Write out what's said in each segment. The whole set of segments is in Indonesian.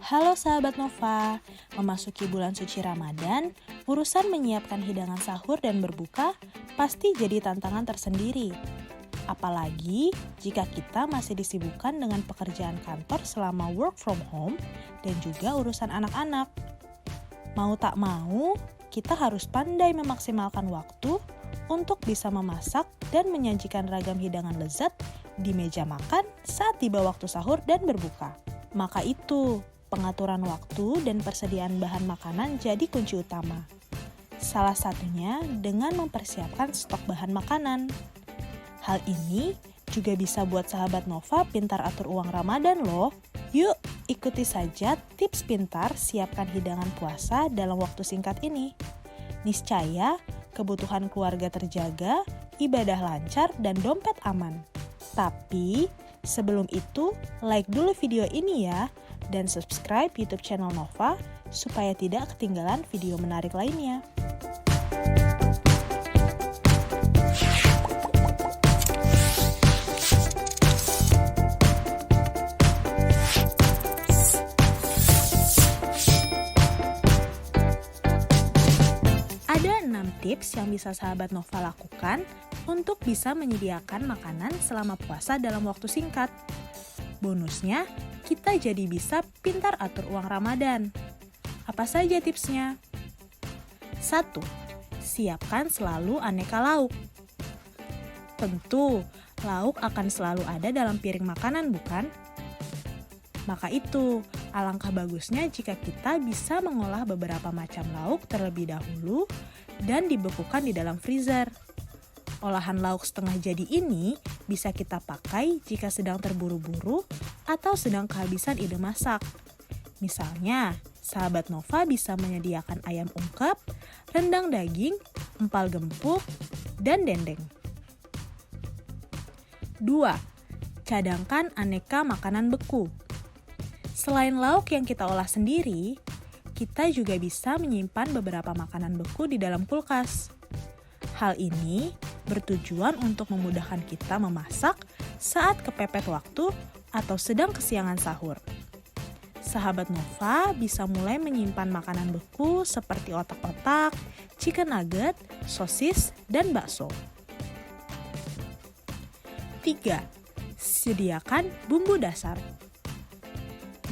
Halo sahabat Nova, memasuki bulan suci Ramadan, urusan menyiapkan hidangan sahur dan berbuka pasti jadi tantangan tersendiri. Apalagi jika kita masih disibukkan dengan pekerjaan kantor selama work from home dan juga urusan anak-anak. Mau tak mau, kita harus pandai memaksimalkan waktu untuk bisa memasak dan menyajikan ragam hidangan lezat di meja makan saat tiba waktu sahur dan berbuka. Maka itu, pengaturan waktu dan persediaan bahan makanan jadi kunci utama. Salah satunya dengan mempersiapkan stok bahan makanan. Hal ini juga bisa buat sahabat Nova pintar atur uang Ramadan loh. Yuk, ikuti saja tips pintar siapkan hidangan puasa dalam waktu singkat ini. Niscaya, kebutuhan keluarga terjaga, ibadah lancar, dan dompet aman. Tapi, sebelum itu, like dulu video ini ya, dan subscribe YouTube channel Nova supaya tidak ketinggalan video menarik lainnya. Ada 6 tips yang bisa sahabat Nova lakukan untuk bisa menyediakan makanan selama puasa dalam waktu singkat. Bonusnya, kita jadi bisa pintar atur uang Ramadan. Apa saja tipsnya? 1. Siapkan selalu aneka lauk. Tentu, lauk akan selalu ada dalam piring makanan, bukan? Maka itu, alangkah bagusnya jika kita bisa mengolah beberapa macam lauk terlebih dahulu dan dibekukan di dalam freezer. Olahan lauk setengah jadi ini bisa kita pakai jika sedang terburu-buru atau sedang kehabisan ide masak. Misalnya, sahabat Nova bisa menyediakan ayam ungkep, rendang daging, empal gempuk, dan dendeng. 2. Cadangkan aneka makanan beku. Selain lauk yang kita olah sendiri, kita juga bisa menyimpan beberapa makanan beku di dalam kulkas. Hal ini bertujuan untuk memudahkan kita memasak saat kepepet waktu atau sedang kesiangan sahur. Sahabat Nova bisa mulai menyimpan makanan beku seperti otak-otak, chicken nugget, sosis, dan bakso. 3. Sediakan bumbu dasar.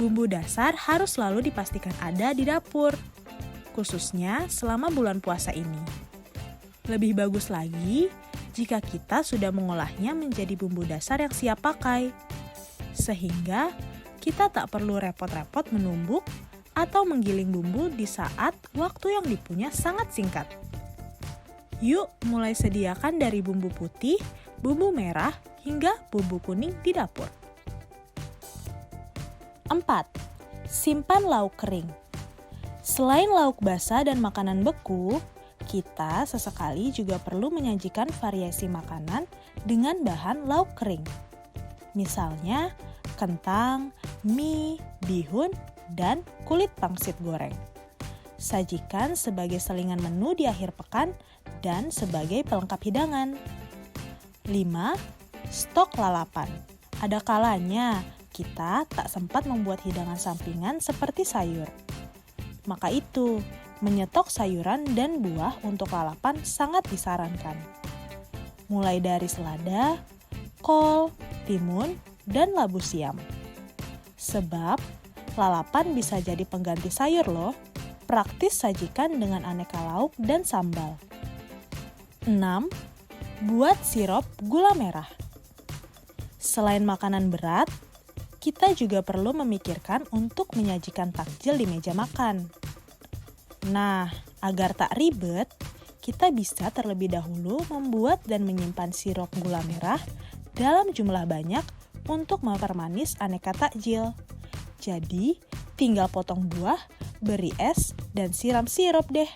Bumbu dasar harus selalu dipastikan ada di dapur, khususnya selama bulan puasa ini. Lebih bagus lagi jika kita sudah mengolahnya menjadi bumbu dasar yang siap pakai, sehingga kita tak perlu repot-repot menumbuk atau menggiling bumbu di saat waktu yang dipunya sangat singkat. Yuk mulai sediakan dari bumbu putih, bumbu merah, hingga bumbu kuning di dapur. 4. Simpan lauk kering. Selain lauk basah dan makanan beku, kita sesekali juga perlu menyajikan variasi makanan dengan bahan lauk kering. Misalnya, kentang, mie, bihun, dan kulit pangsit goreng. Sajikan sebagai selingan menu di akhir pekan dan sebagai pelengkap hidangan. 5. Stok lalapan. Ada kalanya kita tak sempat membuat hidangan sampingan seperti sayur. Maka itu, menyetok sayuran dan buah untuk lalapan sangat disarankan. Mulai dari selada, kol, timun, dan labu siam. Sebab, lalapan bisa jadi pengganti sayur loh. Praktis sajikan dengan aneka lauk dan sambal. 6. Buat sirup gula merah. Selain makanan berat, kita juga perlu memikirkan untuk menyajikan takjil di meja makan. Nah, agar tak ribet, kita bisa terlebih dahulu membuat dan menyimpan sirup gula merah dalam jumlah banyak untuk mempermanis aneka takjil. Jadi, tinggal potong buah, beri es, dan siram sirup deh.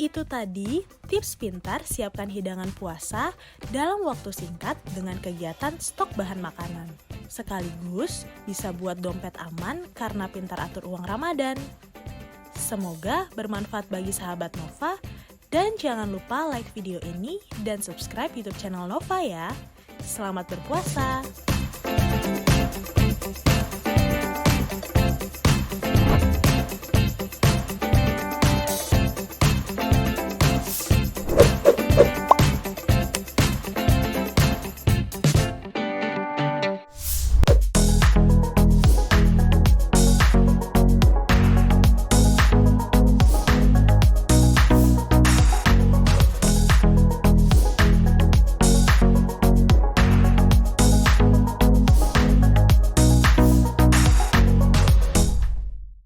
Itu tadi tips pintar siapkan hidangan puasa dalam waktu singkat dengan kegiatan stok bahan makanan. Sekaligus bisa buat dompet aman karena pintar atur uang Ramadan. Semoga bermanfaat bagi sahabat Nova dan jangan lupa like video ini dan subscribe YouTube channel Nova ya. Selamat berpuasa!